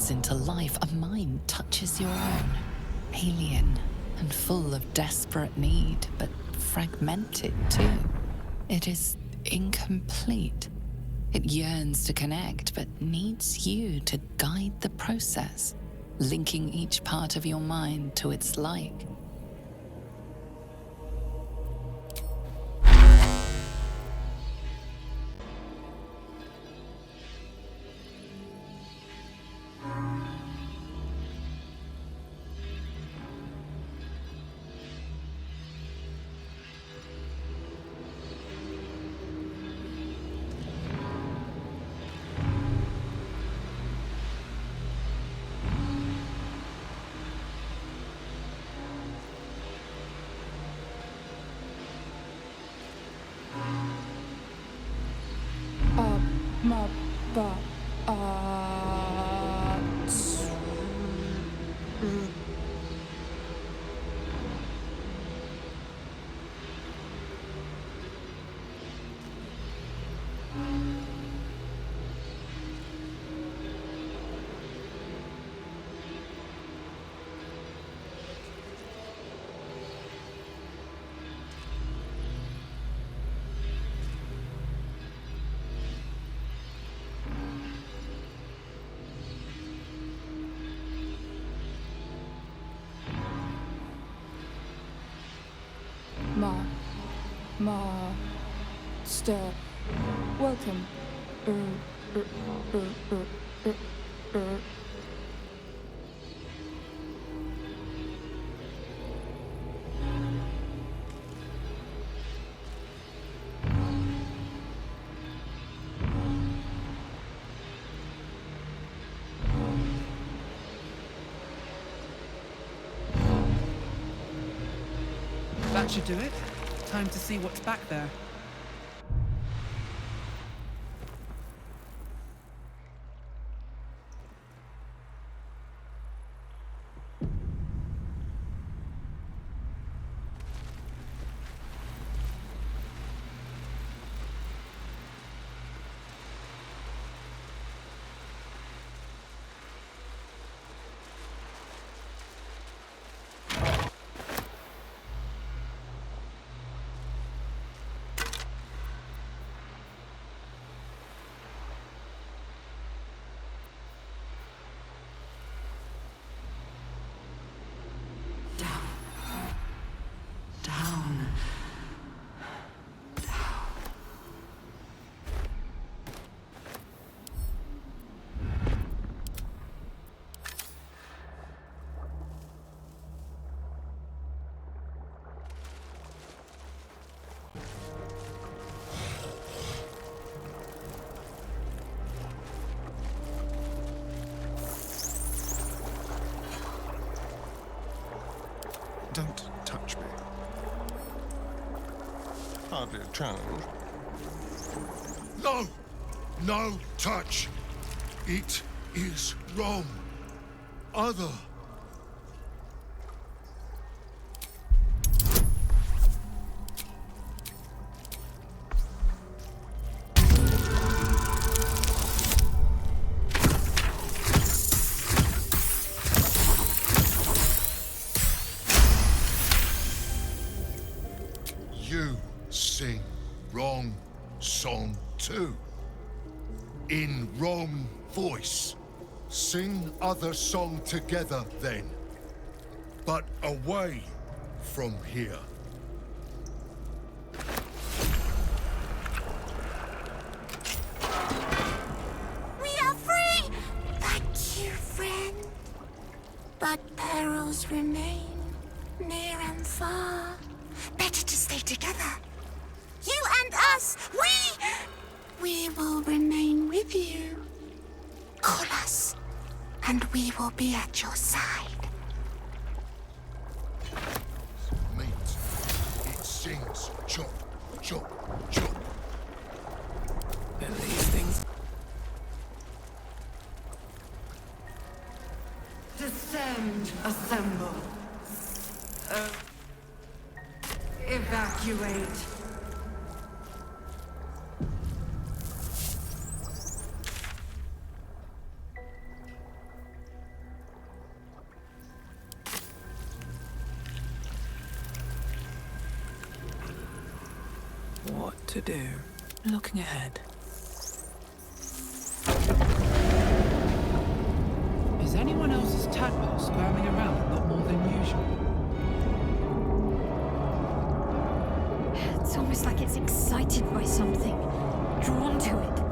comes into life, a mind touches your own. Alien and full of desperate need, but fragmented too. It is incomplete. It yearns to connect, but needs you to guide the process, linking each part of your mind to its like. Master, welcome. That should do it. Time to see what's back there. Don't touch me. Hardly a challenge. No! No touch! It is wrong. Other. You sing wrong song too. In wrong voice. Sing other song together then. But away from here. We are free! Thank you, friend. But perils remain, near and far. Better to stay together. You and us, we will remain with you. Call us, and we will be at your side. Meat. It sings chop, chop, chop. And these things. Descend, assemble. Evacuate. What to do? Looking ahead. Is anyone else's tadpole squirming around not more than usual? It's almost like it's excited by something, drawn to it.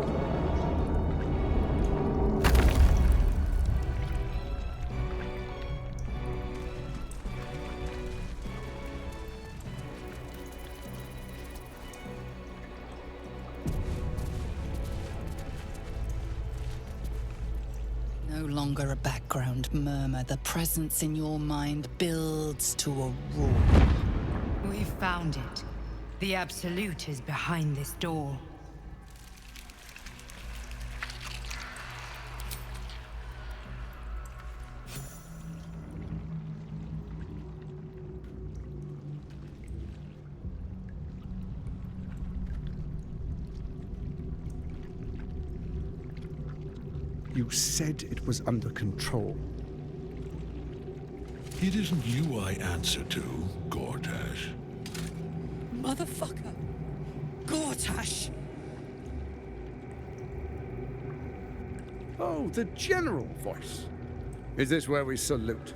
No longer a background murmur. The presence in your mind builds to a roar. We've found it. The Absolute is behind this door. You said it was under control. It isn't you I answer to, Gortash. Motherfucker! Gortash! Oh, the general voice. Is this where we salute?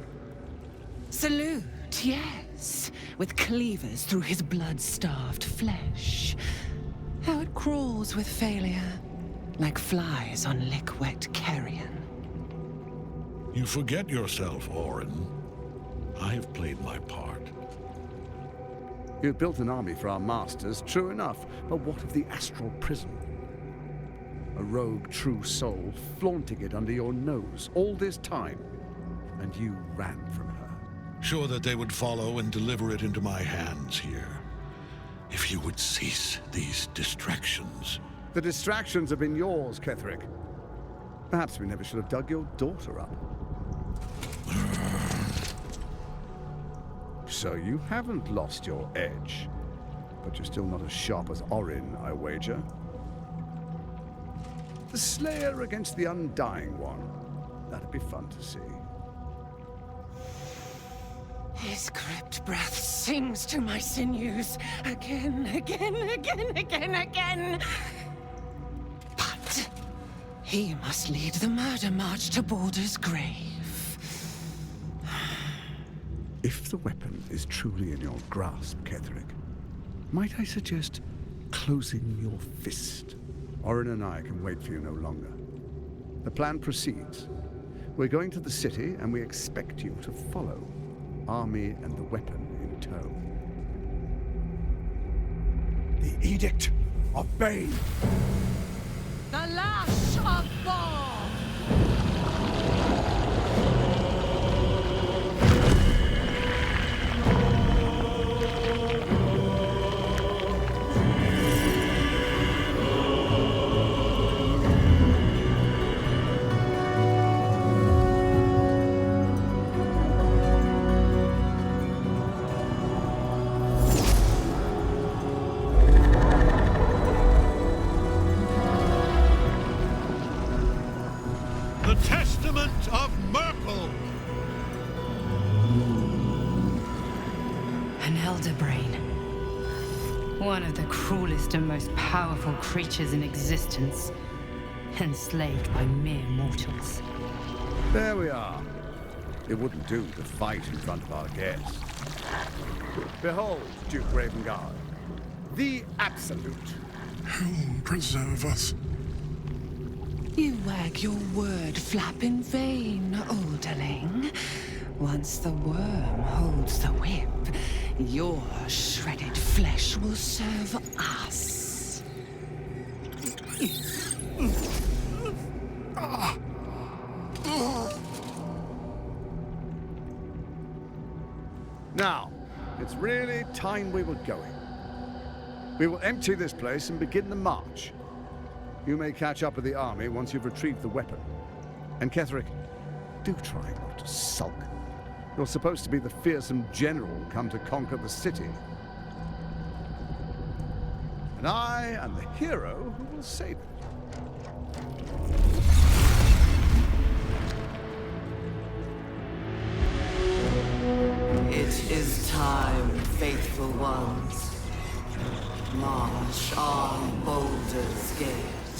Salute, yes. With cleavers through his blood-starved flesh. How it crawls with failure. Like flies on lick-wet carrion. You forget yourself, Orin. I have played my part. You built an army for our masters, true enough. But what of the astral prison? A rogue true soul flaunting it under your nose all this time. And you ran from her. Sure that they would follow and deliver it into my hands here. If you would cease these distractions. The distractions have been yours, Ketheric. Perhaps we never should have dug your daughter up. So you haven't lost your edge. But you're still not as sharp as Orin, I wager. The Slayer against the Undying One. That'd be fun to see. His crypt breath sings to my sinews. Again, again, again, again, again. But he must lead the murder march to Baldur's grave. If the weapon is truly in your grasp, Ketheric, might I suggest closing your fist? Orin and I can wait for you no longer. The plan proceeds. We're going to the city, and we expect you to follow. Army and the weapon in tow. The Edict of Bane! The Lash of Thor! One of the cruelest and most powerful creatures in existence, enslaved by mere mortals. There we are. It wouldn't do to fight in front of our guests. Behold, Duke Ravengard, the Absolute. Whom preserve us? You wag your word flap in vain, olderling. Once the worm holds the whip, your shredded flesh will serve us. Now, it's really time we were going. We will empty this place and begin the march. You may catch up with the army once you've retrieved the weapon. And Ketheric, do try not to sulk. You're supposed to be the fearsome general come to conquer the city. And I am the hero who will save it. It is time, faithful ones. march on Baldur's Gate.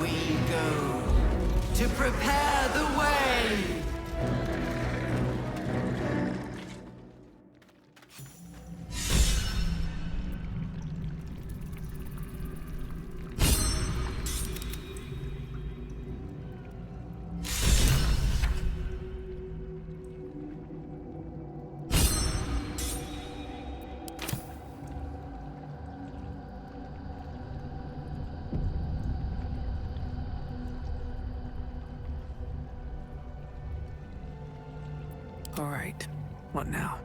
We go to prepare the way. All right, what now?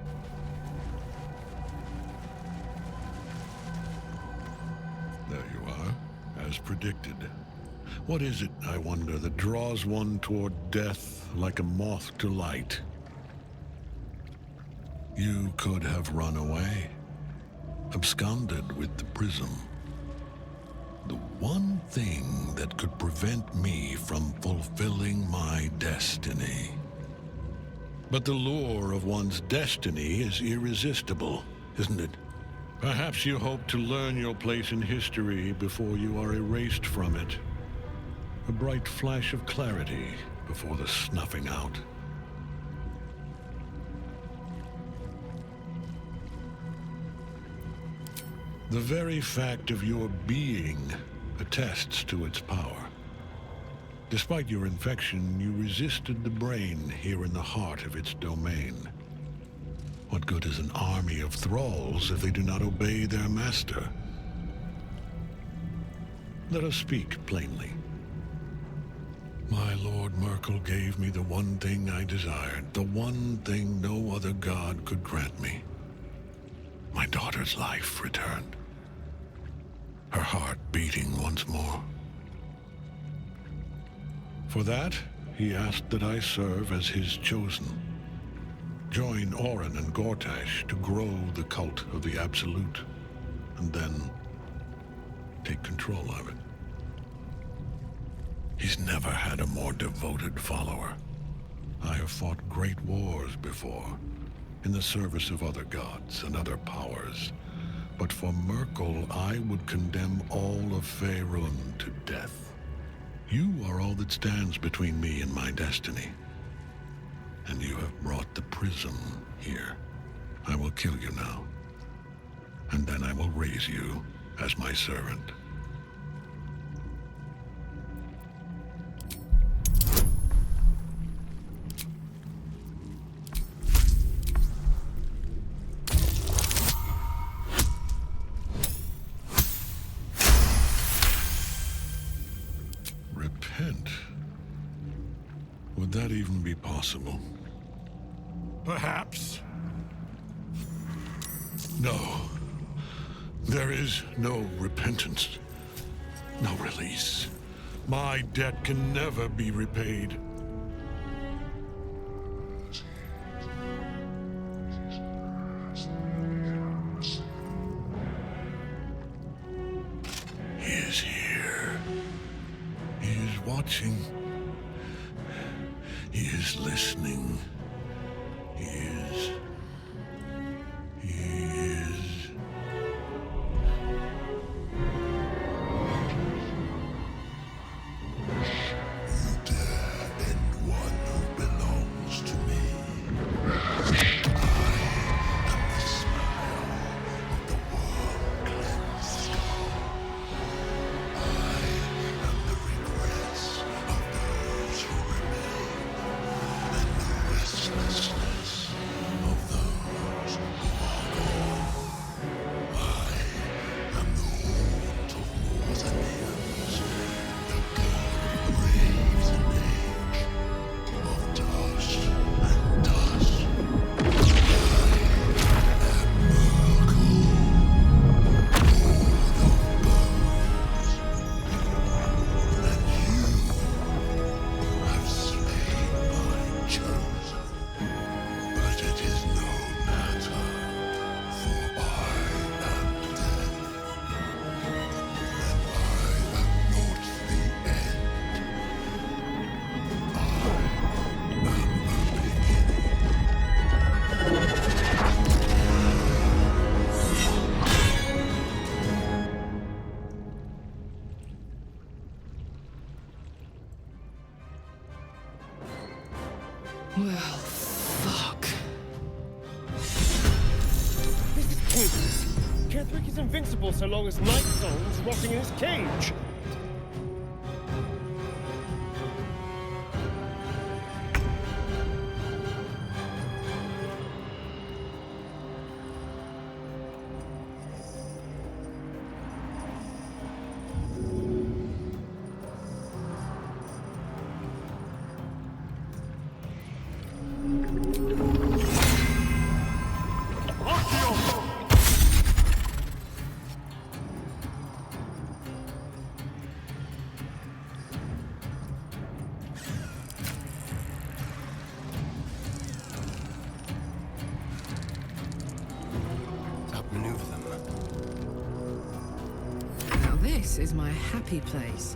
There you are, as predicted. What is it, I wonder, that draws one toward death like a moth to light? You could have run away, absconded with the prism. The one thing that could prevent me from fulfilling my destiny. But the lure of one's destiny is irresistible, isn't it? Perhaps you hope to learn your place in history before you are erased from it. A bright flash of clarity before the snuffing out. The very fact of your being attests to its power. Despite your infection, you resisted the brain here in the heart of its domain. What good is an army of thralls if they do not obey their master? Let us speak plainly. My Lord Merkel gave me the one thing I desired, the one thing no other god could grant me. My daughter's life returned. Her heart beating once more. For that, he asked that I serve as his chosen. Join Orin and Gortash to grow the cult of the Absolute, and then take control of it. He's never had a more devoted follower. I have fought great wars before, in the service of other gods and other powers. But for Merkel, I would condemn all of Faerun to death. You are all that stands between me and my destiny. And you have brought the prism here. I will kill you now. And then I will raise you as my servant. Repent? Would that even be possible? Perhaps. No. There is no repentance. No release. My debt can never be repaid. He is here. He is watching. He is listening. He is. You dare end one who belongs to me. I am the smile of the world cleansed skull. I am the regrets of those who remain, and the rest Ketheric is invincible so long as Nightstone's rotting in his cage. Outmaneuver them. Now this is my happy place.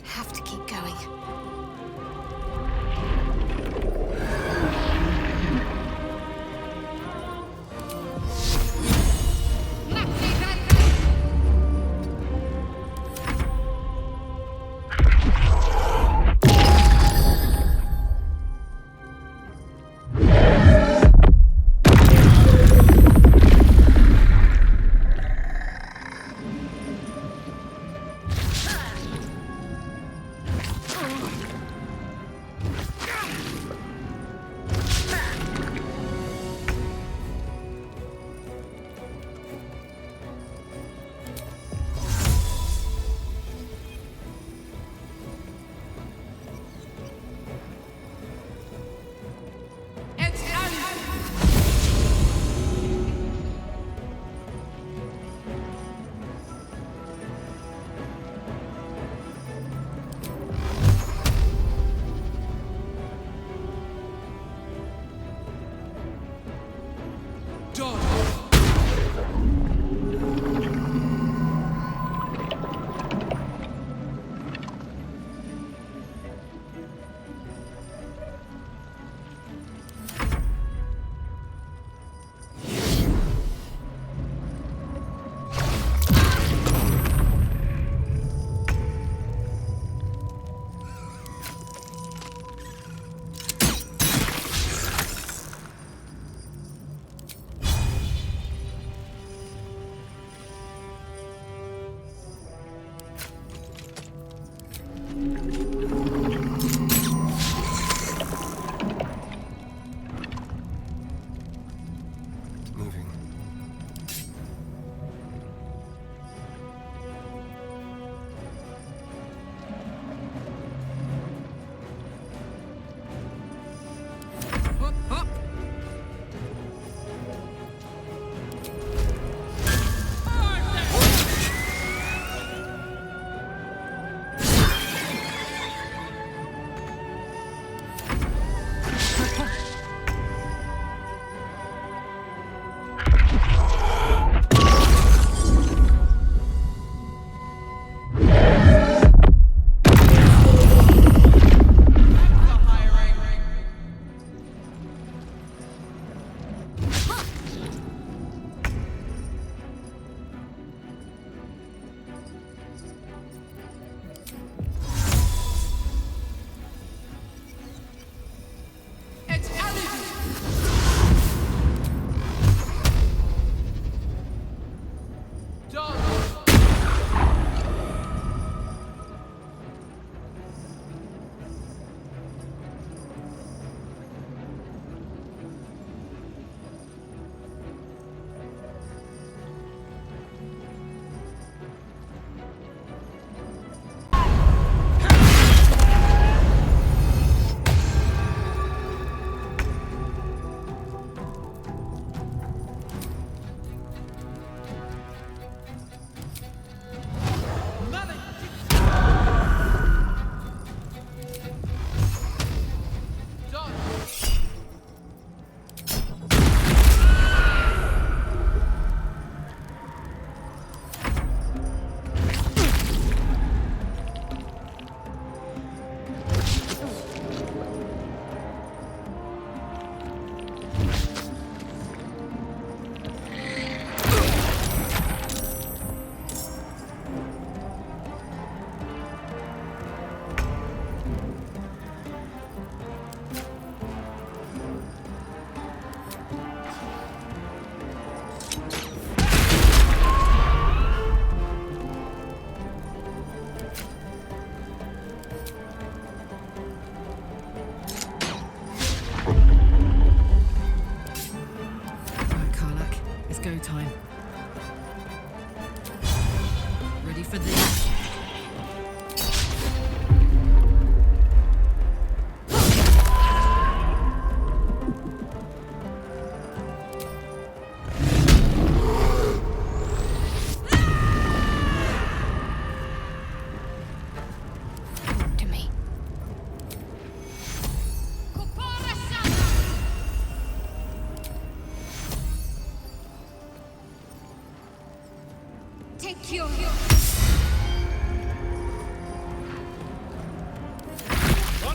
Have to keep going.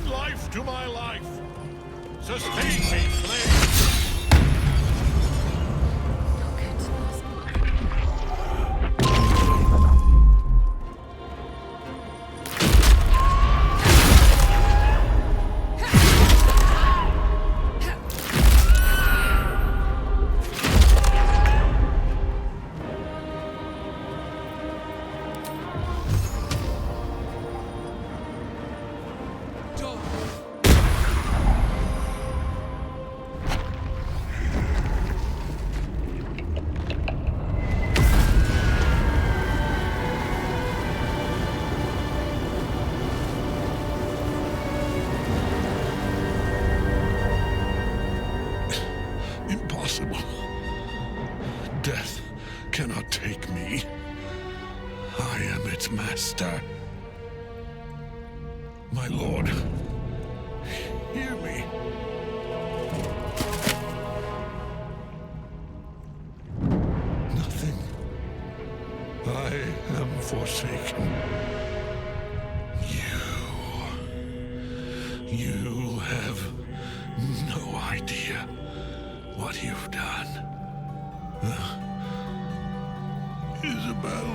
life to my life. Sustain me, flame. Death cannot take me. I am its master. My lord, hear me. Nothing. I am forsaken. You have no idea what you've done. Isobel.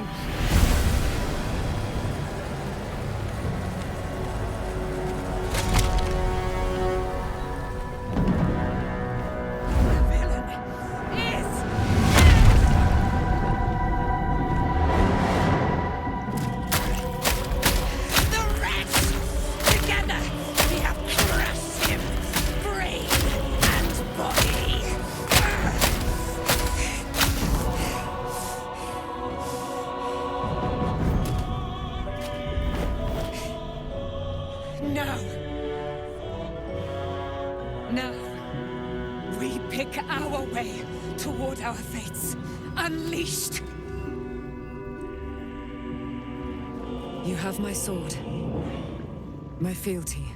Our fates unleashed. You have my sword, my fealty.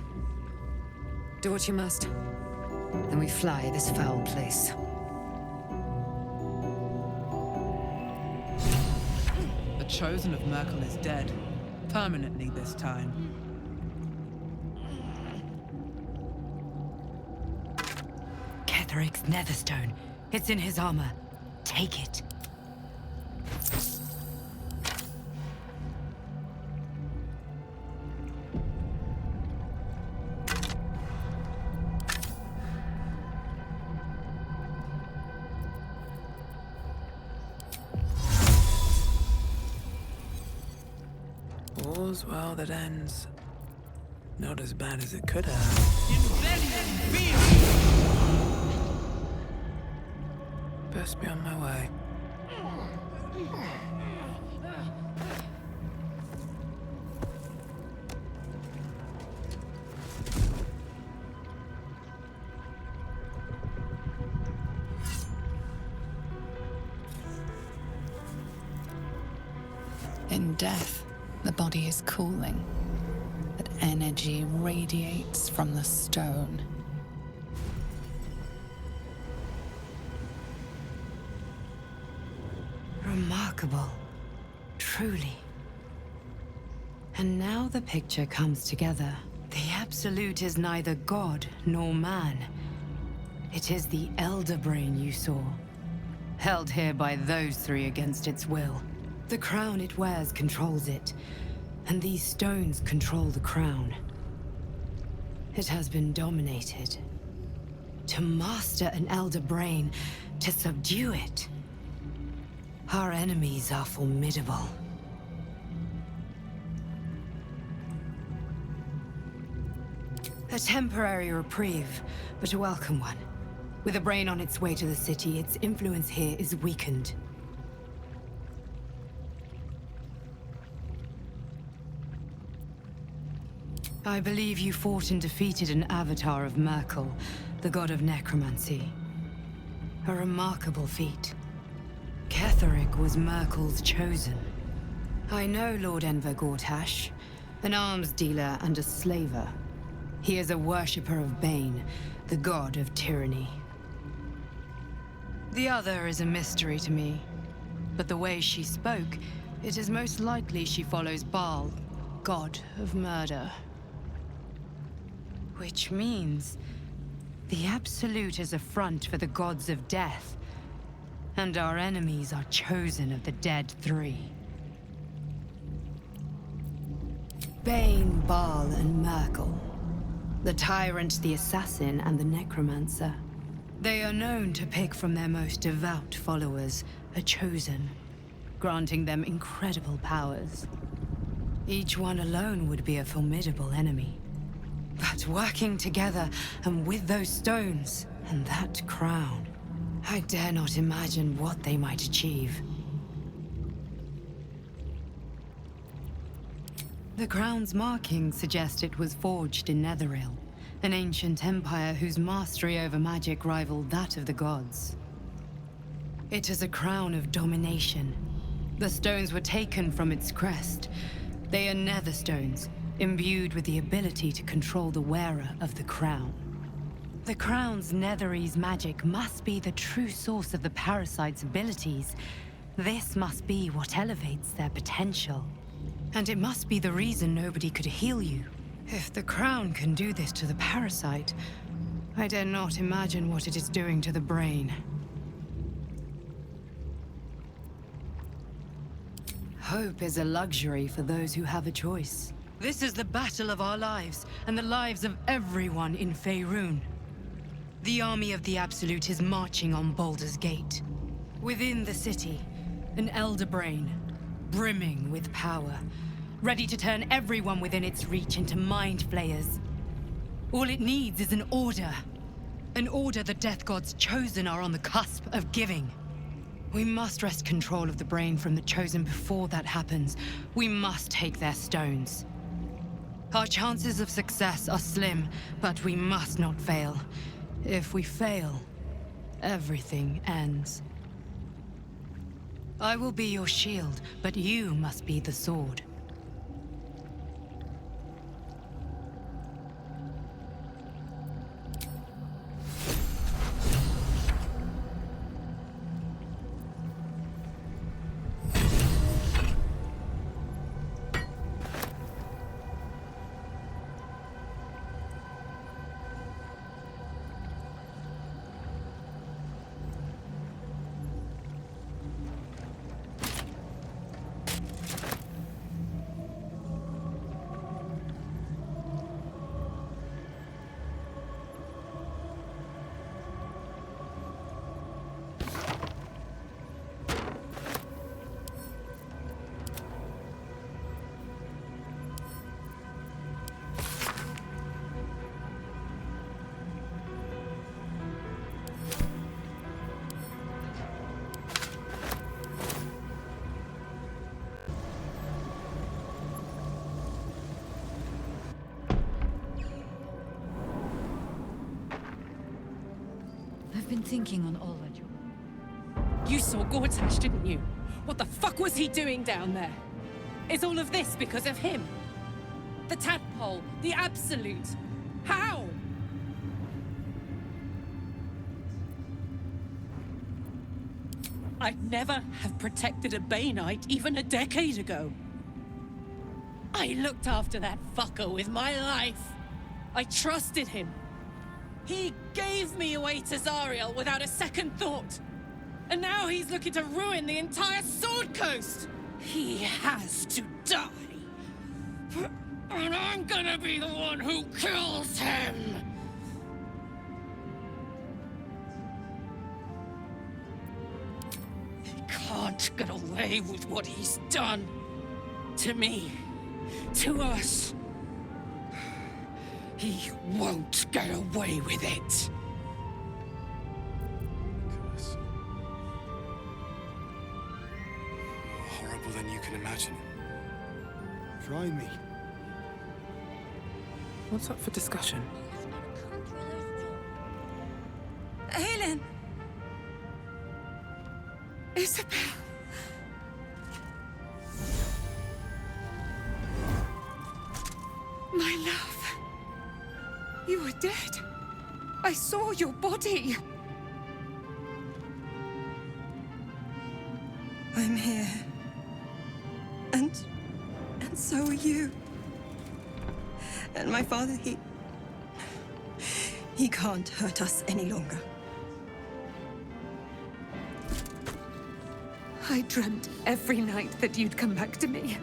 Do what you must, then we fly this foul place. The Chosen of Merkel is dead, permanently this time. Ketheric's Netherstone. It's in his armor. Take it. All's well that ends. Not as bad as it could have. Best be on my way. In death, the body is cooling, but energy radiates from the stone. Remarkable. Truly. And now the picture comes together. The Absolute is neither god nor man. It is the Elder Brain you saw, held here by those three against its will. The crown it wears controls it, and these stones control the crown. It has been dominated. To master an Elder Brain, to subdue it. Our enemies are formidable. A temporary reprieve, but a welcome one. With a brain on its way to the city, its influence here is weakened. I believe you fought and defeated an avatar of Merkel, the god of necromancy. A remarkable feat. Ketheric was Merkel's chosen. I know Lord Enver Gortash, an arms dealer and a slaver. He is a worshipper of Bane, the god of tyranny. The other is a mystery to me, but the way she spoke, it is most likely she follows Baal, god of murder. Which means the Absolute is a front for the gods of death, and our enemies are chosen of the dead three. Bane, Baal, and Merkel. The Tyrant, the Assassin, and the Necromancer. They are known to pick from their most devout followers a chosen, granting them incredible powers. Each one alone would be a formidable enemy. But working together, and with those stones, and that crown, I dare not imagine what they might achieve. The crown's markings suggest it was forged in Netheril, an ancient empire whose mastery over magic rivaled that of the gods. It is a crown of domination. The stones were taken from its crest. They are Netherstones, imbued with the ability to control the wearer of the crown. The crown's Netherese magic must be the true source of the parasite's abilities. This must be what elevates their potential. And it must be the reason nobody could heal you. If the crown can do this to the parasite, I dare not imagine what it is doing to the brain. Hope is a luxury for those who have a choice. This is the battle of our lives, and the lives of everyone in Faerun. The army of the Absolute is marching on Baldur's Gate. Within the city, an elder brain, brimming with power, ready to turn everyone within its reach into mind flayers. All it needs is an order. An order the Death Gods chosen are on the cusp of giving. We must wrest control of the brain from the Chosen before that happens. We must take their stones. Our chances of success are slim, but we must not fail. If we fail, everything ends. I will be your shield, but you must be the sword. I've been thinking on all that You saw Gortash, didn't you? What the fuck was he doing down there? Is all of this because of him? The tadpole, the Absolute. How? I'd never have protected a Banite even a decade ago. I looked after that fucker with my life. I trusted him. He gave me away to Zariel without a second thought. And now he's looking to ruin the entire Sword Coast. He has to die. And I'm gonna be the one who kills him. He can't get away with what he's done. To me. To us. He won't get away with it. Curse. More horrible than you can imagine. Try me. What's up for discussion? Aylin! Isobel! My love. You were dead. I saw your body. I'm here. And so are you. And my father, He can't hurt us any longer. I dreamt every night that you'd come back to me.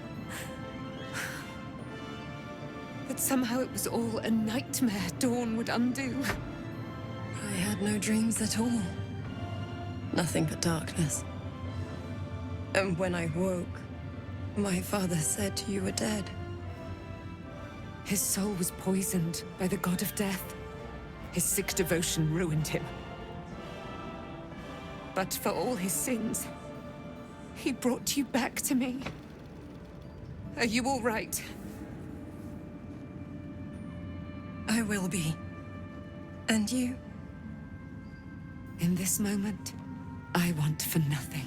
That somehow it was all a nightmare Dawn would undo. I had no dreams at all. Nothing but darkness. And when I woke, my father said you were dead. His soul was poisoned by the god of death. His sick devotion ruined him. But for all his sins, he brought you back to me. Are you all right? I will be. And you? In this moment, I want for nothing.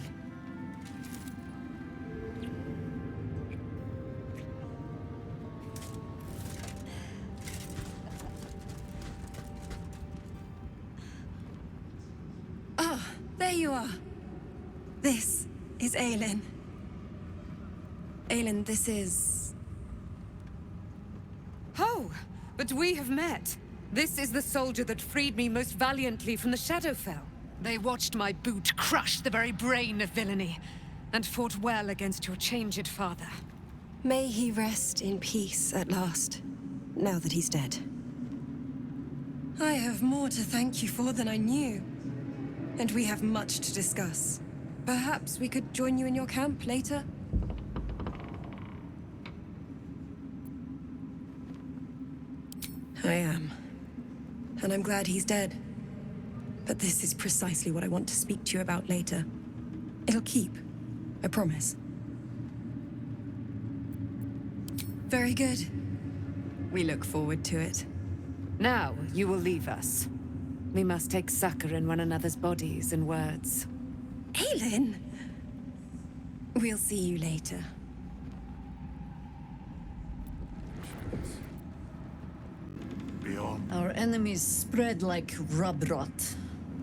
Ah, there you are. This is Aylin. Aylin, this is... Oh, but we have met. This is the soldier that freed me most valiantly from the Shadowfell. They watched my boot crush the very brain of villainy, and fought well against your changed father. May he rest in peace at last, now that he's dead. I have more to thank you for than I knew. And we have much to discuss. Perhaps we could join you in your camp later? I am. And I'm glad he's dead. But this is precisely what I want to speak to you about later. It'll keep. I promise. Very good. We look forward to it. Now, you will leave us. We must take succor in one another's bodies and words. Aylin! We'll see you later. Beyond. Our enemies spread like rub rot.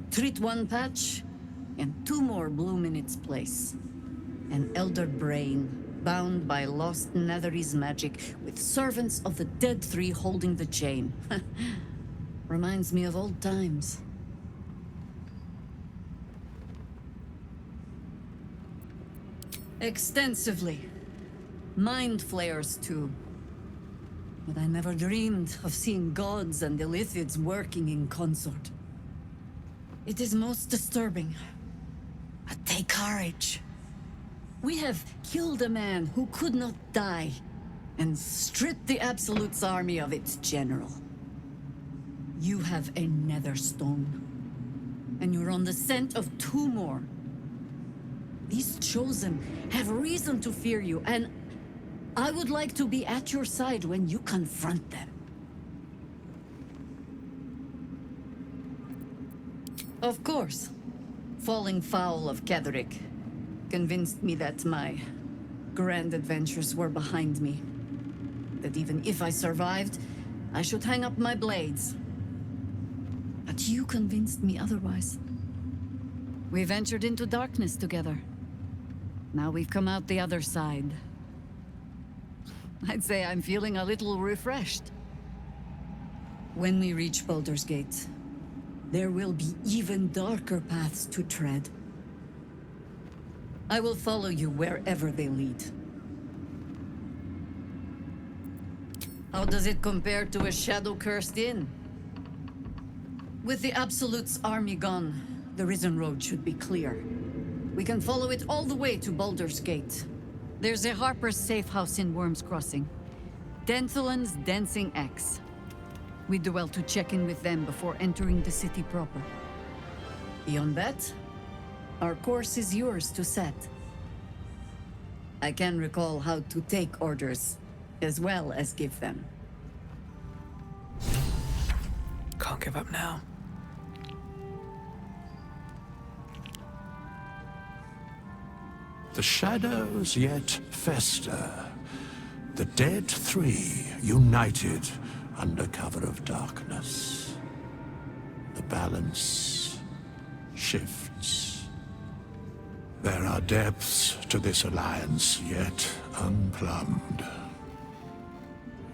Treat one patch, and two more bloom in its place. An elder brain, bound by lost Netherese magic, with servants of the dead three holding the chain. Reminds me of old times. Extensively. Mind flayers, too. But I never dreamed of seeing gods and Illithids working in consort. It is most disturbing. But take courage. We have killed a man who could not die, and stripped the Absolute's army of its general. You have a Netherstone, and you're on the scent of two more. These Chosen have reason to fear you, and I would like to be at your side when you confront them. Of course, falling foul of Ketheric convinced me that my grand adventures were behind me. That even if I survived, I should hang up my blades. But you convinced me otherwise. We ventured into darkness together. Now we've come out the other side. I'd say I'm feeling a little refreshed. When we reach Baldur's Gate, there will be even darker paths to tread. I will follow you wherever they lead. How does it compare to a shadow-cursed inn? With the Absolute's army gone, the Risen Road should be clear. We can follow it all the way to Baldur's Gate. There's a Harper's safe house in Worm's Crossing. Denthelan's Dancing Axe. We do well to check in with them before entering the city proper. Beyond that, our course is yours to set. I can recall how to take orders, as well as give them. Can't give up now. The shadows yet fester. The dead three united under cover of darkness. The balance shifts. There are depths to this alliance yet unplumbed.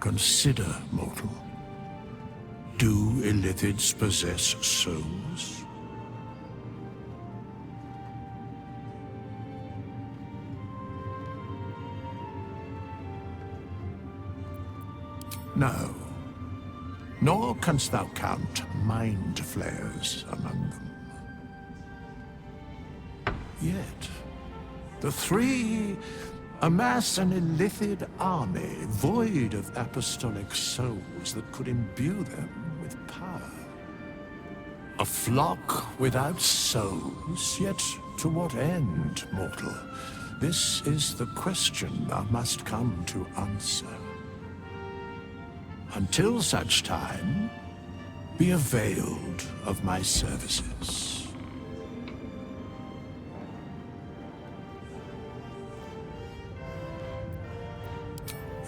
Consider, mortal. Do Illithids possess souls? No. Nor canst thou count mind flayers among them. Yet, the three amass an Illithid army void of apostolic souls that could imbue them with power. A flock without souls, yet to what end, mortal? This is the question thou must come to answer. Until such time, be availed of my services.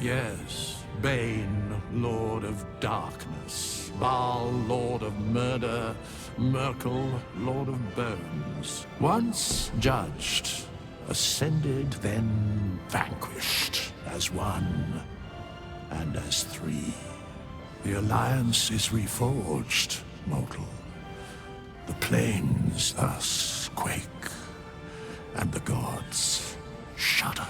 Yes, Bane, Lord of Darkness, Baal, Lord of Murder, Merkel, Lord of Bones. Once judged, ascended, then vanquished, as one and as three. The alliance is reforged, mortal. The plains thus quake, and the gods shudder.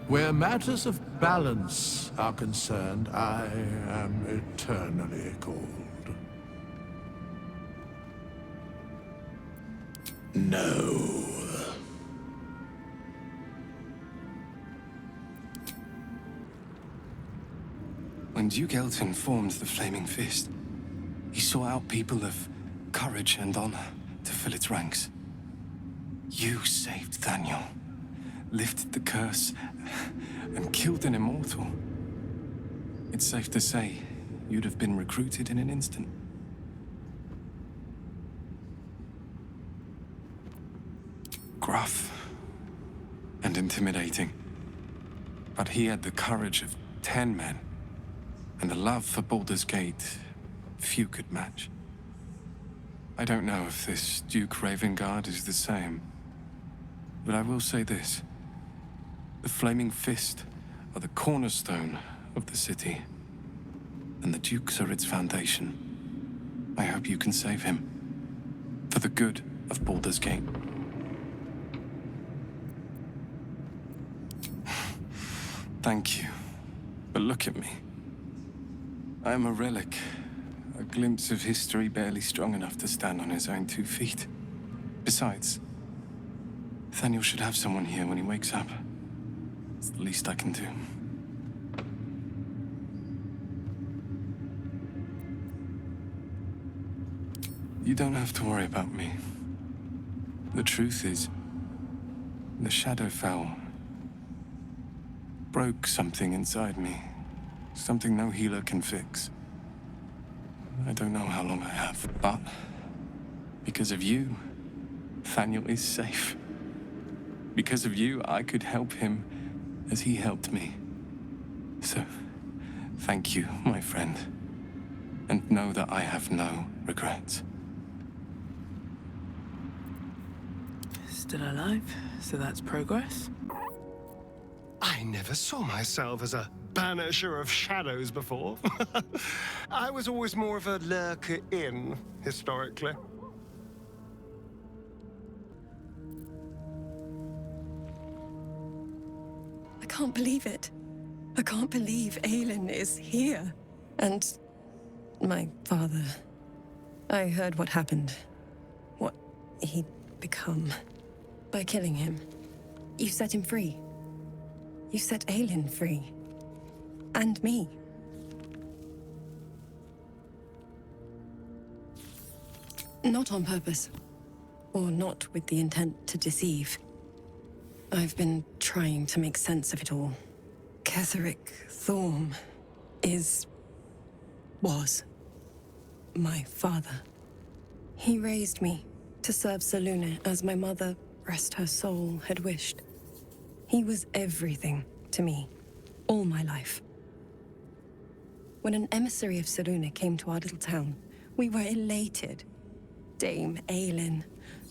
Where matters of balance are concerned, I am eternally cold. No. When Duke Elton formed the Flaming Fist, he sought out people of courage and honor to fill its ranks. You saved Thaniel, lifted the curse, and killed an immortal. It's safe to say you'd have been recruited in an instant. Gruff and intimidating, but he had the courage of 10 men. And the love for Baldur's Gate, few could match. I don't know if this Duke Ravengard is the same, but I will say this. The Flaming Fist are the cornerstone of the city, and the Dukes are its foundation. I hope you can save him, for the good of Baldur's Gate. Thank you, but look at me. I am a relic, a glimpse of history barely strong enough to stand on his own 2 feet. Besides, Thaniel should have someone here when he wakes up. It's the least I can do. You don't have to worry about me. The truth is, the Shadowfell broke something inside me. Something no healer can fix. I don't know how long I have, but because of you, Thaniel is safe. Because of you, I could help him as he helped me. So, thank you, my friend. And know that I have no regrets. Still alive, so that's progress. I never saw myself as a banisher of shadows before. I was always more of a lurker-in, historically. I can't believe it. I can't believe Aylin is here. And my father. I heard what happened. What he'd become. By killing him. You set him free. You set Aylin free. And me. Not on purpose. Or not with the intent to deceive. I've been trying to make sense of it all. Ketheric Thorm was my father. He raised me to serve Selûne as my mother, rest her soul, had wished. He was everything to me, all my life. When an emissary of Selûne came to our little town, we were elated. Dame Aylin,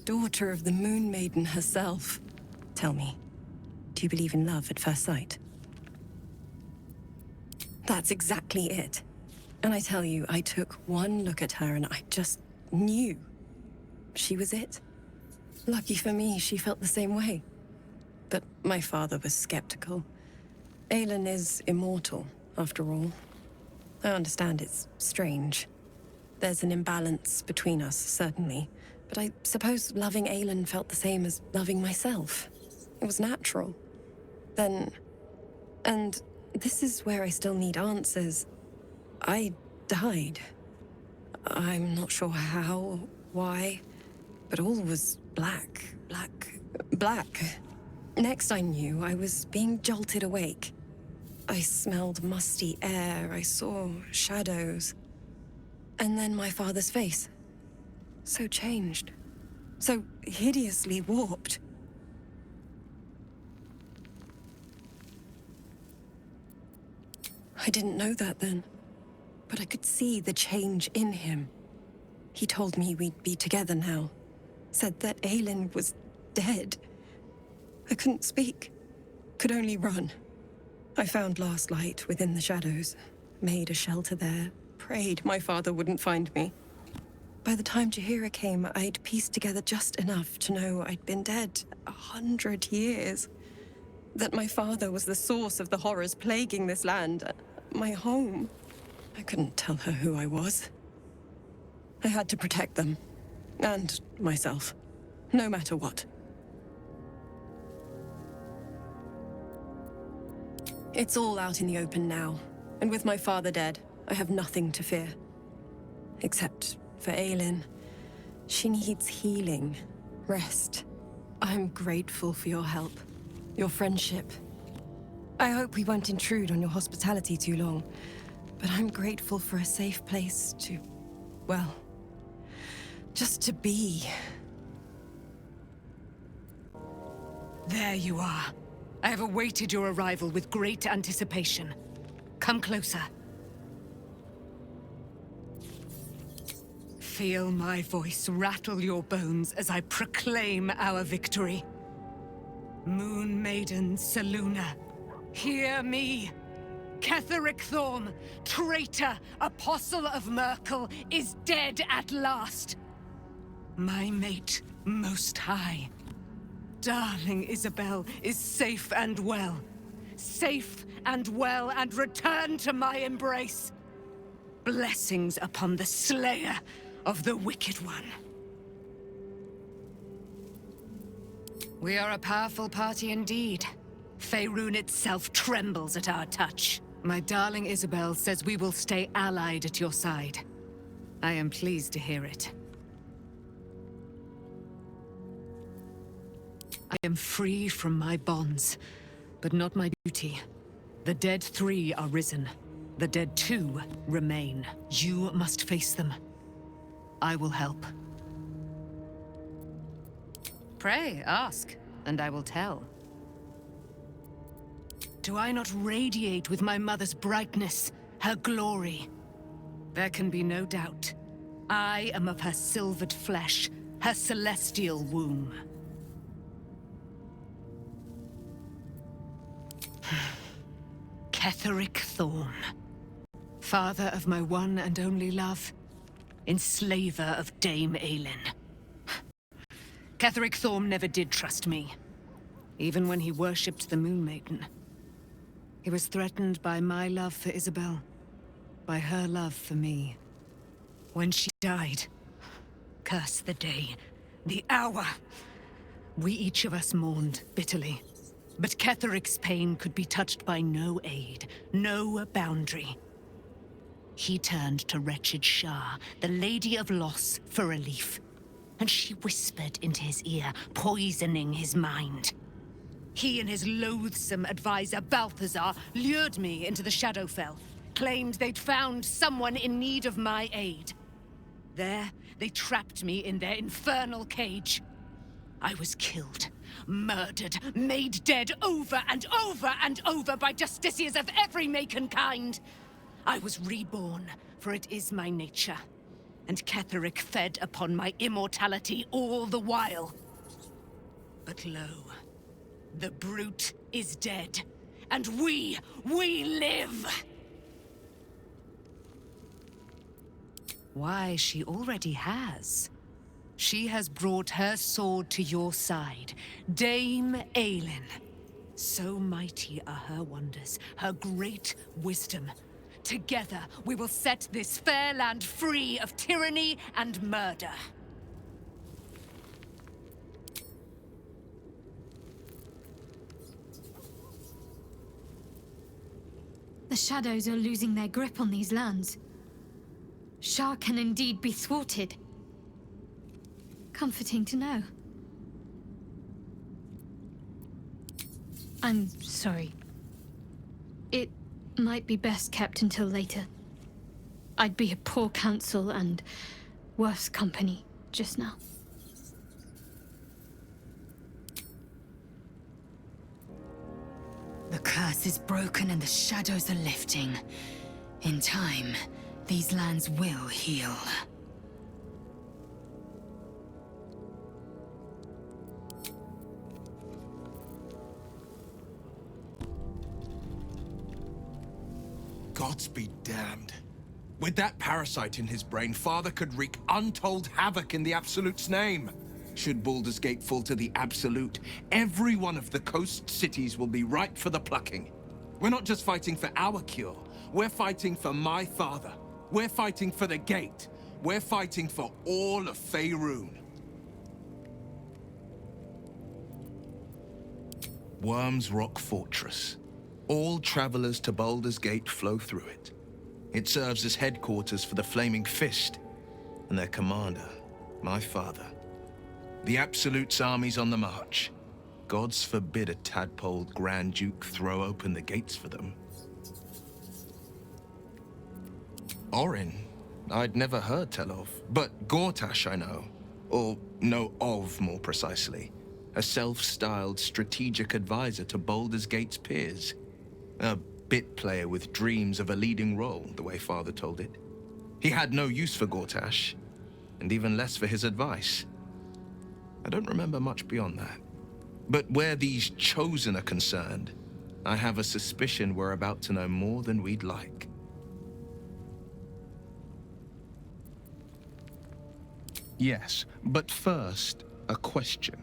daughter of the Moon Maiden herself. Tell me, do you believe in love at first sight? That's exactly it. And I tell you, I took one look at her and I just knew she was it. Lucky for me, she felt the same way. But my father was skeptical. Aylin is immortal, after all. I understand it's strange. There's an imbalance between us, certainly. But I suppose loving Aylin felt the same as loving myself. It was natural. Then... And this is where I still need answers. I died. I'm not sure how, why, but all was black. Next I knew, I was being jolted awake. I smelled musty air, I saw shadows. And then my father's face. So changed. So hideously warped. I didn't know that then. But I could see the change in him. He told me we'd be together now. Said that Aylin was dead. I couldn't speak. Could only run. I found last light within the shadows. Made a shelter there. Prayed my father wouldn't find me. By the time Jaheira came, I'd pieced together just enough to know I'd been dead 100 years. That my father was the source of the horrors plaguing this land. My home. I couldn't tell her who I was. I had to protect them. And myself. No matter what. It's all out in the open now. And with my father dead, I have nothing to fear. Except for Aylin. She needs healing. Rest. I'm grateful for your help. Your friendship. I hope we won't intrude on your hospitality too long. But I'm grateful for a safe place to... well... just to be. There you are. I have awaited your arrival with great anticipation. Come closer. Feel my voice rattle your bones as I proclaim our victory. Moon Maiden Selûne, hear me! Ketheric Thorm, traitor, apostle of Myrkul, is dead at last. My mate, Most High. Darling Isobel is safe and well. Safe and well and returned to my embrace. Blessings upon the slayer of the Wicked One. We are a powerful party indeed. Faerun itself trembles at our touch. My darling Isobel says we will stay allied at your side. I am pleased to hear it. I am free from my bonds, but not my duty. The dead 3 are risen. The dead 2 remain. You must face them. I will help. Pray, ask, and I will tell. Do I not radiate with my mother's brightness, her glory? There can be no doubt. I am of her silvered flesh, her celestial womb. Ketheric Thorm. Father of my one and only love. Enslaver of Dame Aylin. Ketheric Thorm never did trust me. Even when he worshipped the Moon Maiden. He was threatened by my love for Isobel. By her love for me. When she died. Curse the day. The hour. We each of us mourned bitterly. But Ketheric's pain could be touched by no aid, no boundary. He turned to wretched Shah, the Lady of Loss, for relief. And she whispered into his ear, poisoning his mind. He and his loathsome advisor, Balthazar, lured me into the Shadowfell, claimed they'd found someone in need of my aid. There, they trapped me in their infernal cage. I was killed, murdered, made dead over and over and over by justiciars of every make and kind. I was reborn, for it is my nature. And Ketheric fed upon my immortality all the while. But lo, the brute is dead, and we live! Why, she already has. She has brought her sword to your side, Dame Aylin. So mighty are her wonders, her great wisdom. Together, we will set this fair land free of tyranny and murder. The shadows are losing their grip on these lands. Shah can indeed be thwarted. Comforting to know. I'm sorry. It might be best kept until later. I'd be a poor counsel and worse company just now. The curse is broken and the shadows are lifting. In time, these lands will heal. Gods be damned. With that parasite in his brain, Father could wreak untold havoc in the Absolute's name. Should Baldur's Gate fall to the Absolute, every one of the coast cities will be ripe for the plucking. We're not just fighting for our cure. We're fighting for my father. We're fighting for the Gate. We're fighting for all of Faerun. Worm's Rock Fortress. All travelers to Baldur's Gate flow through it. It serves as headquarters for the Flaming Fist, and their commander, my father. The Absolute's army's on the march. Gods forbid a tadpoled Grand Duke throw open the gates for them. Orin, I'd never heard tell of, but Gortash I know. Or know of, more precisely. A self-styled strategic advisor to Baldur's Gate's peers. A bit player with dreams of a leading role, the way Father told it. He had no use for Gortash, and even less for his advice. I don't remember much beyond that. But where these Chosen are concerned, I have a suspicion we're about to know more than we'd like. Yes, but first, a question.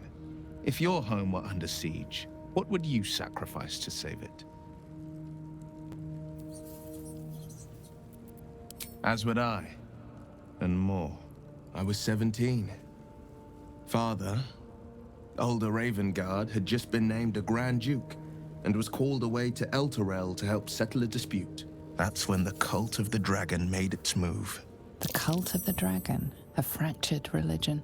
If your home were under siege, what would you sacrifice to save it? As would I, and more. I was 17. Father, older Ravengard, had just been named a Grand Duke and was called away to Elturel to help settle a dispute. That's when the Cult of the Dragon made its move. The Cult of the Dragon, a fractured religion.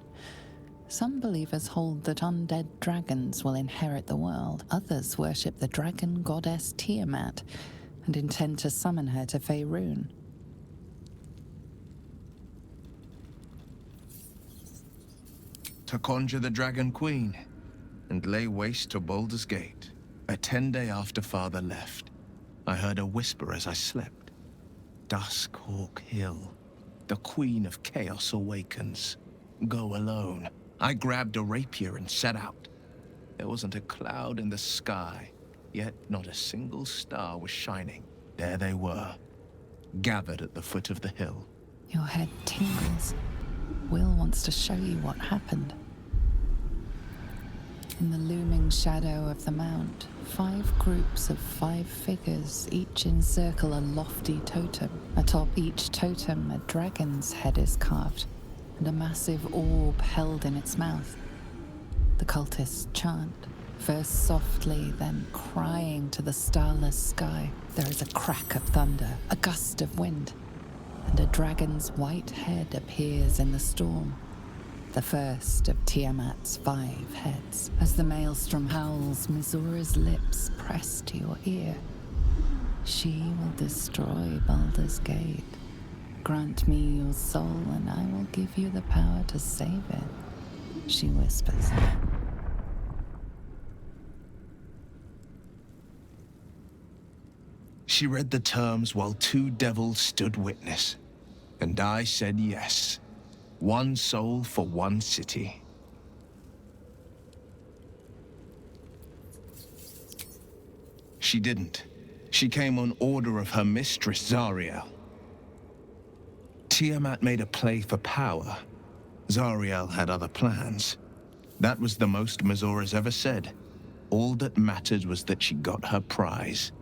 Some believers hold that undead dragons will inherit the world. Others worship the dragon goddess Tiamat and intend to summon her to Faerun. To conjure the Dragon Queen and lay waste to Baldur's Gate. A 10-day after Father left, I heard a whisper as I slept. Duskhawk Hill. The Queen of Chaos awakens. Go alone. I grabbed a rapier and set out. There wasn't a cloud in the sky, yet not a single star was shining. There they were, gathered at the foot of the hill. Your head tingles. Will wants to show you what happened. In the looming shadow of the mount, 5 groups of 5 figures each encircle a lofty totem. Atop each totem, a dragon's head is carved, and a massive orb held in its mouth. The cultists chant, first softly, then crying to the starless sky. There is a crack of thunder, a gust of wind, and a dragon's white head appears in the storm. The first of Tiamat's 5 heads. As the maelstrom howls, Mizura's lips press to your ear. She will destroy Baldur's Gate. Grant me your soul and I will give you the power to save it, she whispers. She read the terms while 2 devils stood witness, and I said yes. 1 soul for 1 city. She didn't. She came on order of her mistress, Zariel. Tiamat made a play for power. Zariel had other plans. That was the most Mazora's ever said. All that mattered was that she got her prize.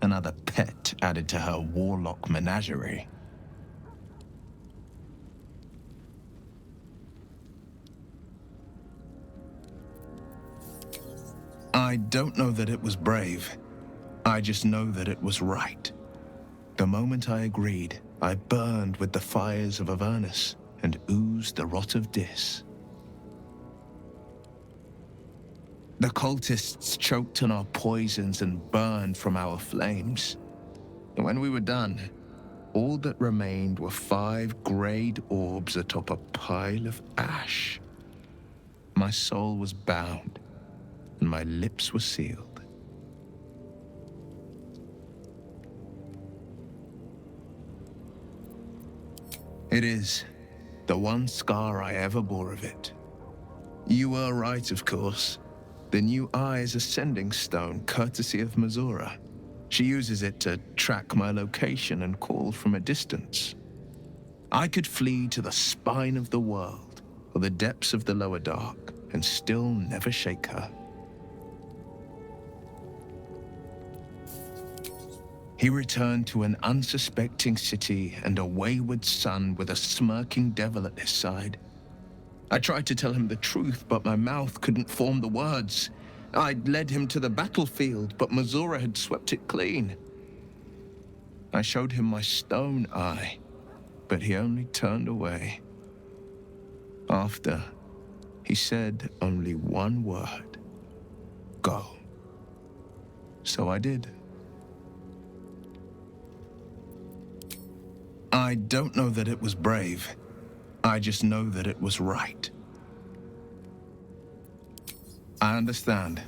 Another pet added to her warlock menagerie. I don't know that it was brave. I just know that it was right. The moment I agreed, I burned with the fires of Avernus and oozed the rot of Dis. The cultists choked on our poisons and burned from our flames. And when we were done, all that remained were 5 grayed orbs atop a pile of ash. My soul was bound, and my lips were sealed. It is the one scar I ever bore of it. You were right, of course. The new eye is a sending stone, courtesy of Mazora. She uses it to track my location and call from a distance. I could flee to the spine of the world, or the depths of the lower dark, and still never shake her. He returned to an unsuspecting city and a wayward son with a smirking devil at his side. I tried to tell him the truth, but my mouth couldn't form the words. I'd led him to the battlefield, but Mazora had swept it clean. I showed him my stone eye, but he only turned away. After, he said only one word: go. So I did. I don't know that it was brave. I just know that it was right. I understand.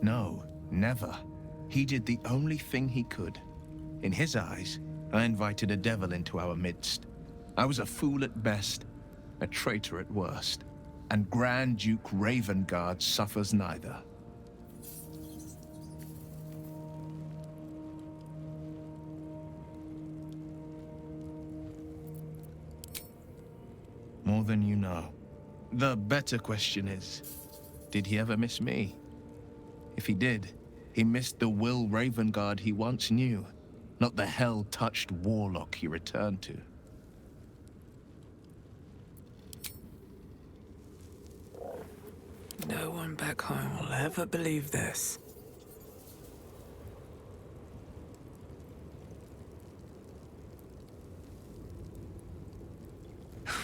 No, never. He did the only thing he could. In his eyes, I invited a devil into our midst. I was a fool at best, a traitor at worst, and Grand Duke Ravengard suffers neither. More than you know. The better question is, did he ever miss me? If he did, he missed the Will Ravengard he once knew, not the hell-touched warlock he returned to. No one back home will ever believe this.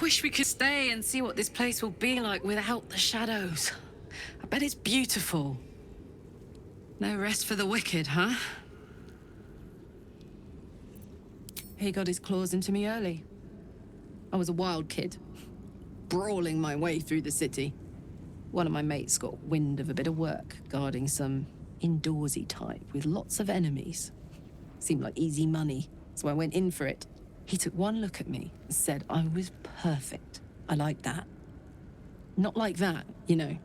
Wish we could stay and see what this place will be like without the shadows. I bet it's beautiful. No rest for the wicked, huh? He got his claws into me early. I was a wild kid, brawling my way through the city. One of my mates got wind of a bit of work, guarding some indoorsy type with lots of enemies. Seemed like easy money, so I went in for it. He took one look at me and said I was perfect. I liked that. Not like that, you know.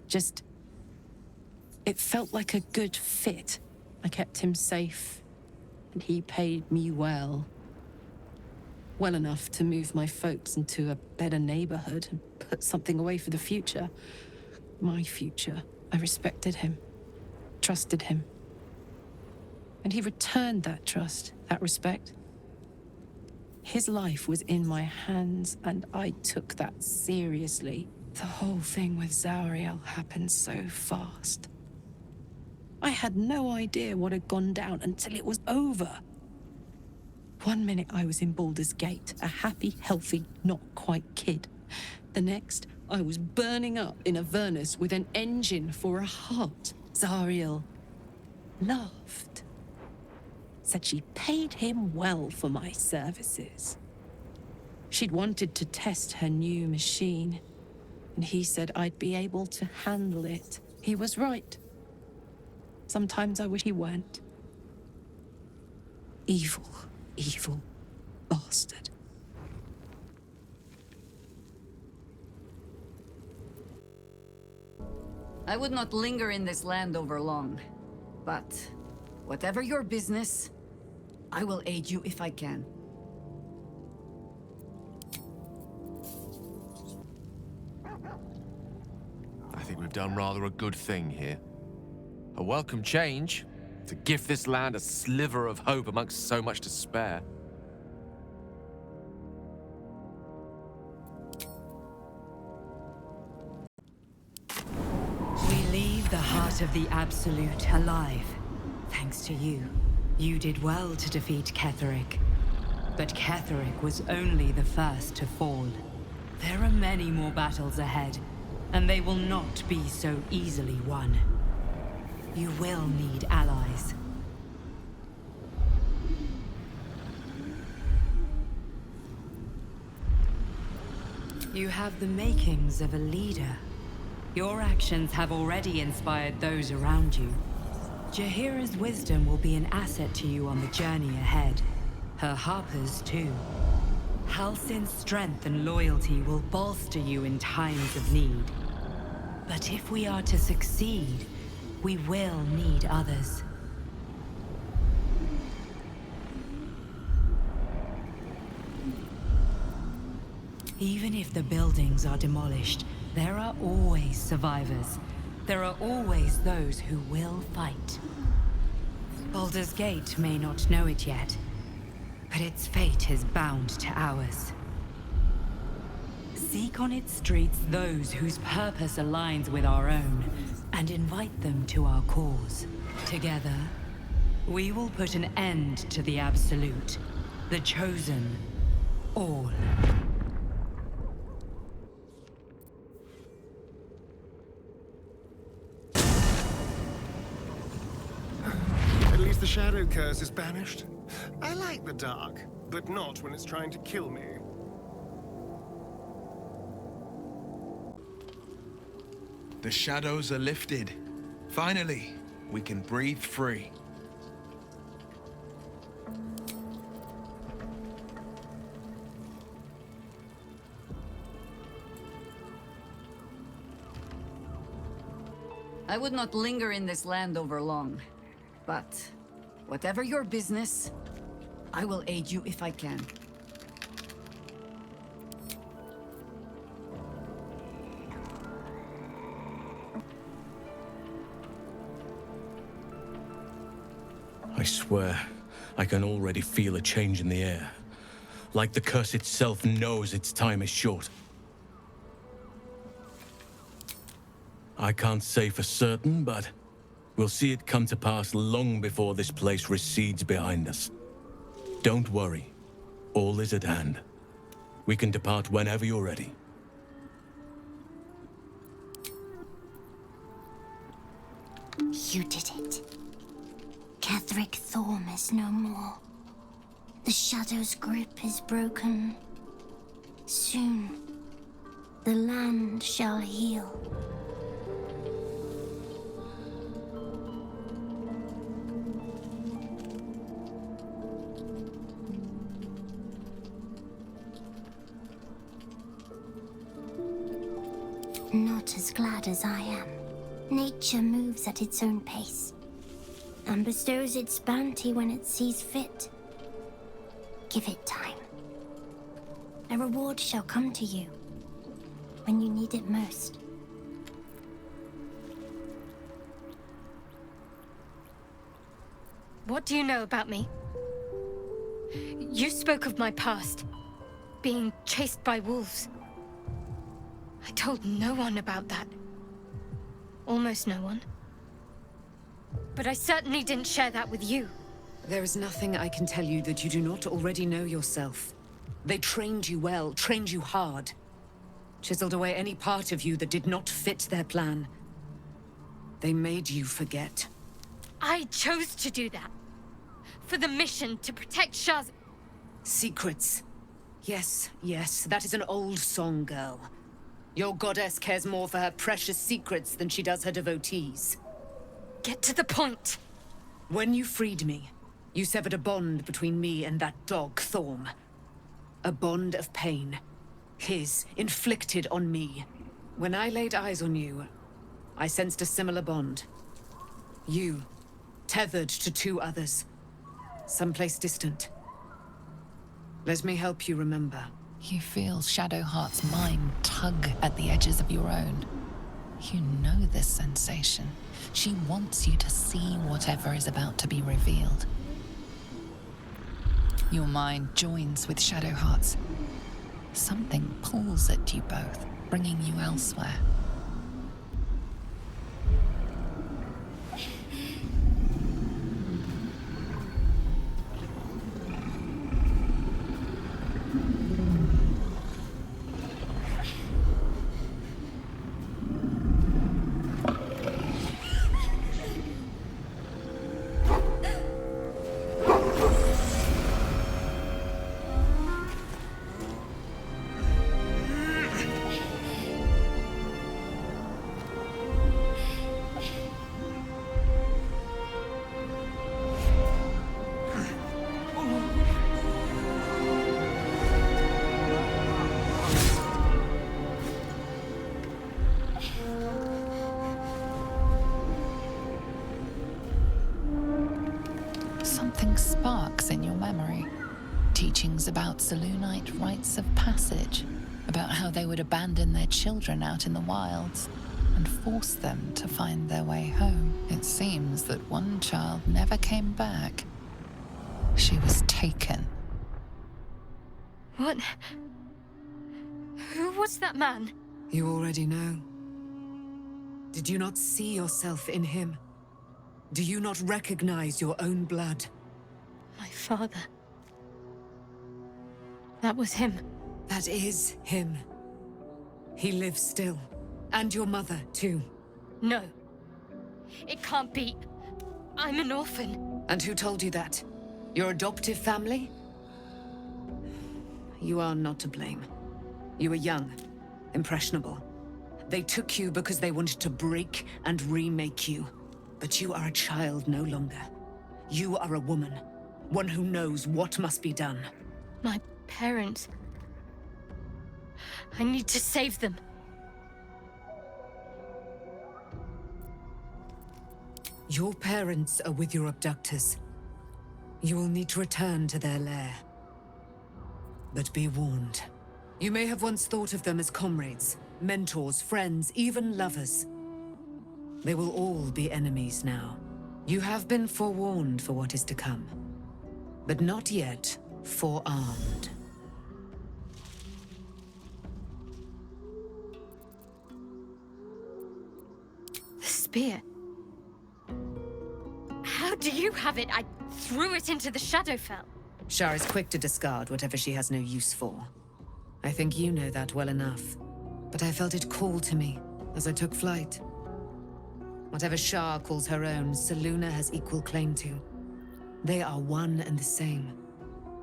Just... it felt like a good fit. I kept him safe, and he paid me well. Well enough to move my folks into a better neighborhood and put something away for the future. My future. I respected him, trusted him. And he returned that trust, that respect. His life was in my hands, and I took that seriously. The whole thing with Zariel happened so fast. I had no idea what had gone down until it was over. One minute I was in Baldur's Gate, a happy, healthy, not quite kid. The next, I was burning up in Avernus with an engine for a heart. Zariel laughed. Said she paid him well for my services. She'd wanted to test her new machine, and he said I'd be able to handle it. He was right. Sometimes I wish he weren't. Evil, evil bastard. I would not linger in this land over long, but Whatever your business, I will aid you if I can. I think we've done rather a good thing here. A welcome change to give this land a sliver of hope amongst so much despair. We leave the heart of the Absolute alive. Thanks to you. You did well to defeat Ketheric. But Ketheric was only the first to fall. There are many more battles ahead, and they will not be so easily won. You will need allies. You have the makings of a leader. Your actions have already inspired those around you. Jaheira's wisdom will be an asset to you on the journey ahead. Her harpers, too. Halsin's strength and loyalty will bolster you in times of need. But if we are to succeed, we will need others. Even if the buildings are demolished, there are always survivors. There are always those who will fight. Baldur's Gate may not know it yet, but its fate is bound to ours. Seek on its streets those whose purpose aligns with our own, and invite them to our cause. Together, we will put an end to the Absolute, the Chosen, all. At least the shadow curse is banished. I like the dark, but not when it's trying to kill me. The shadows are lifted. Finally, we can breathe free. I would not linger in this land over long, but whatever your business, I will aid you if I can. I swear, I can already feel a change in the air. Like the curse itself knows its time is short. I can't say for certain, but we'll see it come to pass long before this place recedes behind us. Don't worry. All is at hand. We can depart whenever you're ready. You did it. Ketheric Thorm is no more. The Shadow's grip is broken. Soon, the land shall heal. Not as glad as I am. Nature moves at its own pace, and bestows its bounty when it sees fit. Give it time. A reward shall come to you when you need it most. What do you know about me? You spoke of my past, being chased by wolves. I told no one about that. Almost no one. But I certainly didn't share that with you. There is nothing I can tell you that you do not already know yourself. They trained you well, trained you hard. Chiseled away any part of you that did not fit their plan. They made you forget. I chose to do that. For the mission to protect Shaz. Secrets. Yes, yes, that is an old song, girl. Your goddess cares more for her precious secrets than she does her devotees. Get to the point. When you freed me, you severed a bond between me and that dog, Thorm. A bond of pain. His, inflicted on me. When I laid eyes on you, I sensed a similar bond. You tethered to two others, someplace distant. Let me help you remember. You feel Shadowheart's mind tug at the edges of your own. You know this sensation. She wants you to see whatever is about to be revealed. Your mind joins with Shadowheart's. Something pulls at you both, bringing you elsewhere. Something sparks in your memory. Teachings about Selûnite rites of passage, about how they would abandon their children out in the wilds and force them to find their way home. It seems that one child never came back. She was taken. What? Who was that man? You already know. Did you not see yourself in him? Do you not recognize your own blood? My father. That was him. That is him. He lives still. And your mother, too. No. It can't be. I'm an orphan. And who told you that? Your adoptive family? You are not to blame. You were young, impressionable. They took you because they wanted to break and remake you. But you are a child no longer. You are a woman. One who knows what must be done. My parents. I need to save them. Your parents are with your abductors. You will need to return to their lair. But be warned. You may have once thought of them as comrades, mentors, friends, even lovers. They will all be enemies now. You have been forewarned for what is to come, but not yet forearmed. The spear. How do you have it? I threw it into the Shadowfell. Shar is quick to discard whatever she has no use for. I think you know that well enough. But I felt it call to me as I took flight. Whatever Shar calls her own, Selûne has equal claim to. They are one and the same.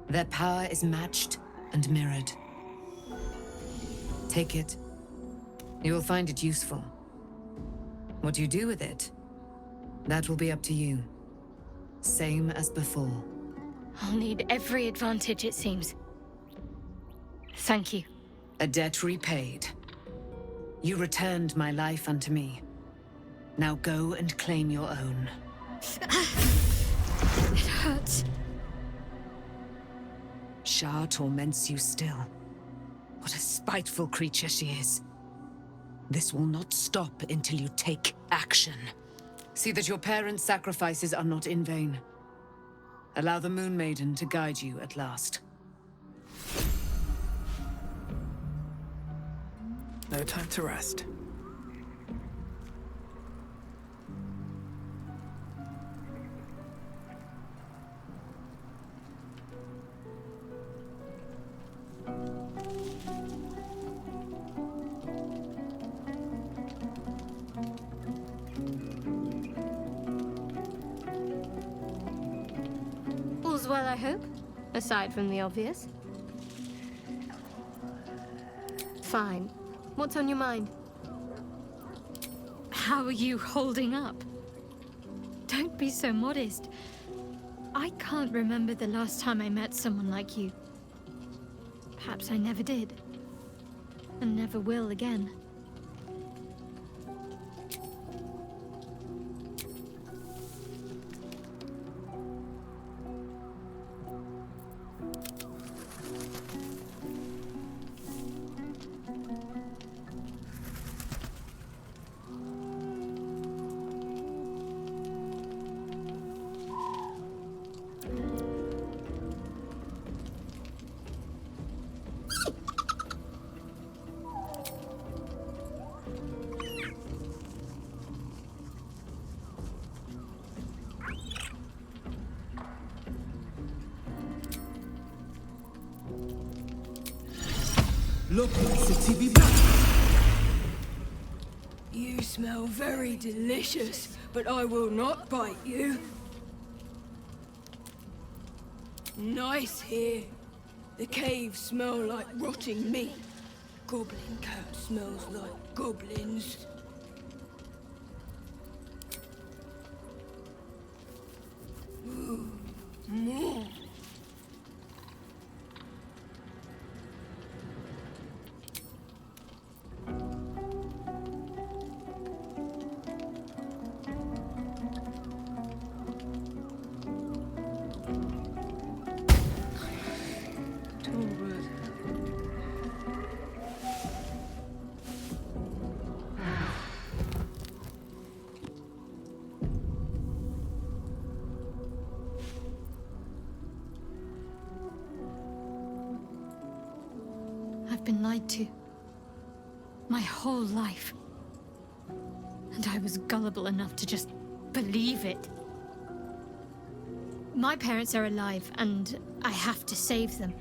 Their power is matched and mirrored. Take it. You will find it useful. What you do with it, that will be up to you. Same as before. I'll need every advantage, it seems. Thank you. A debt repaid. You returned my life unto me. Now go and claim your own. It hurts. Shar torments you still. What a spiteful creature she is. This will not stop until you take action. See that your parents' sacrifices are not in vain. Allow the Moon Maiden to guide you at last. No time to rest. All's well, I hope? Aside from the obvious. Fine. What's on your mind? How are you holding up? Don't be so modest. I can't remember the last time I met someone like you. Perhaps I never did. And never will again. You smell very delicious, but I will not bite you. Nice here. The caves smell like rotting meat. Goblin Coat smells like goblins. Ooh, more. I've been lied to. My whole life. And I was gullible enough to just believe it. My parents are alive, and I have to save them.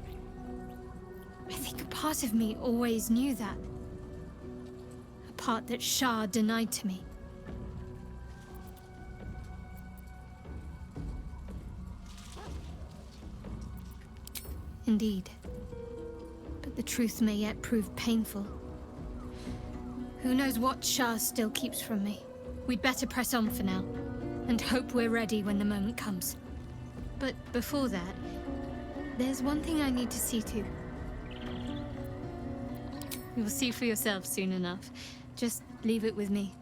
I think a part of me always knew that. A part that Shah denied to me. Indeed. But the truth may yet prove painful. Who knows what Shah still keeps from me? We'd better press on for now, and hope we're ready when the moment comes. But before that, there's one thing I need to see to. You'll see for yourself soon enough. Just leave it with me.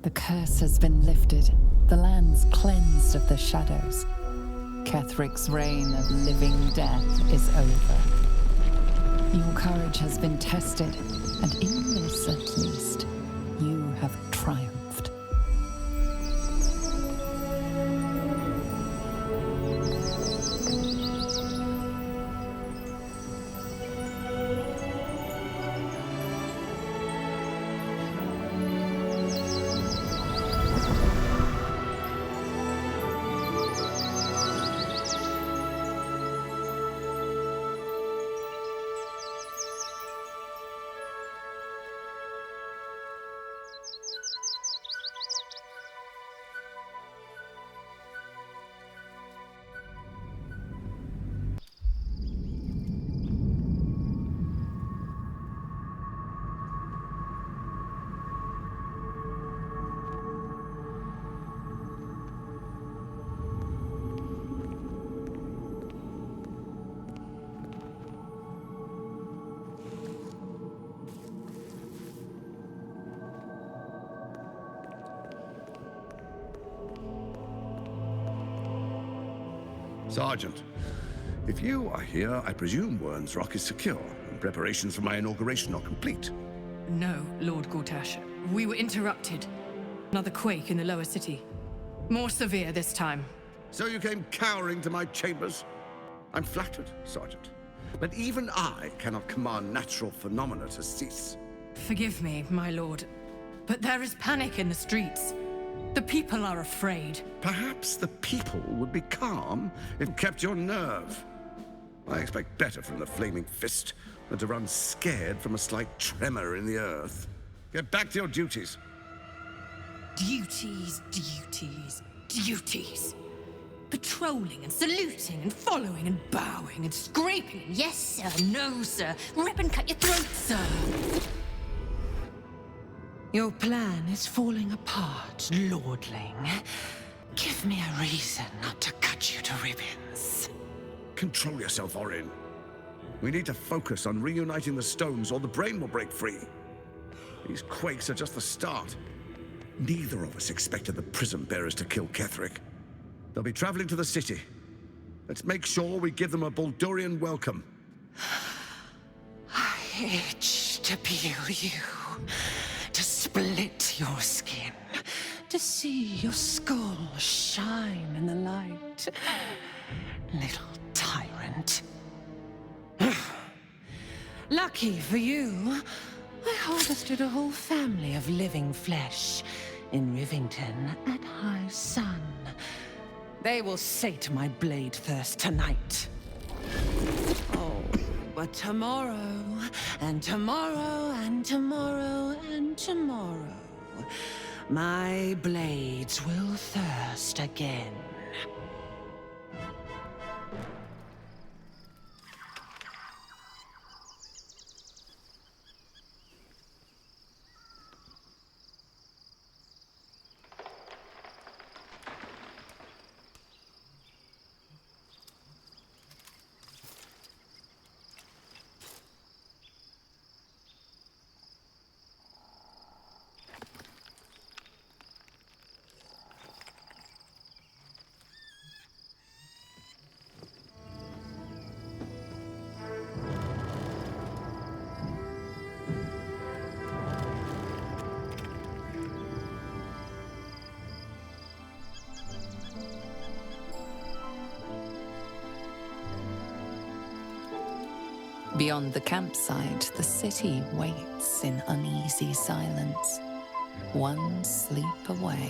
The curse has been lifted, the land's cleansed of the shadows. Ketheric's reign of living death is over. Your courage has been tested, and in this at least, you have triumphed. Sergeant, if you are here, I presume Wern's Rock is secure, and preparations for my inauguration are complete. No, Lord Gortash. We were interrupted. Another quake in the lower city. More severe this time. So you came cowering to my chambers? I'm flattered, Sergeant. But even I cannot command natural phenomena to cease. Forgive me, my lord, but there is panic in the streets. The people are afraid. Perhaps the people would be calm if you kept your nerve. I expect better from the Flaming Fist than to run scared from a slight tremor in the earth. Get back to your duties. Duties, duties, duties. Patrolling and saluting and following and bowing and scraping and yes sir, no sir, rip and cut your throat, sir. Your plan is falling apart, lordling. Give me a reason not to cut you to ribbons. Control yourself, Orin. We need to focus on reuniting the stones or the brain will break free. These quakes are just the start. Neither of us expected the Prism Bearers to kill Ketheric. They'll be traveling to the city. Let's make sure we give them a Baldurian welcome. I itch to peel you, to split your skin, to see your skull shine in the light. Little tyrant. Lucky for you, I harvested a whole family of living flesh in Rivington at high sun. They will sate my blade thirst tonight. Oh, but tomorrow, and tomorrow, and tomorrow, and tomorrow, my blades will thirst again. Beyond the campsite, the city waits in uneasy silence, one sleep away.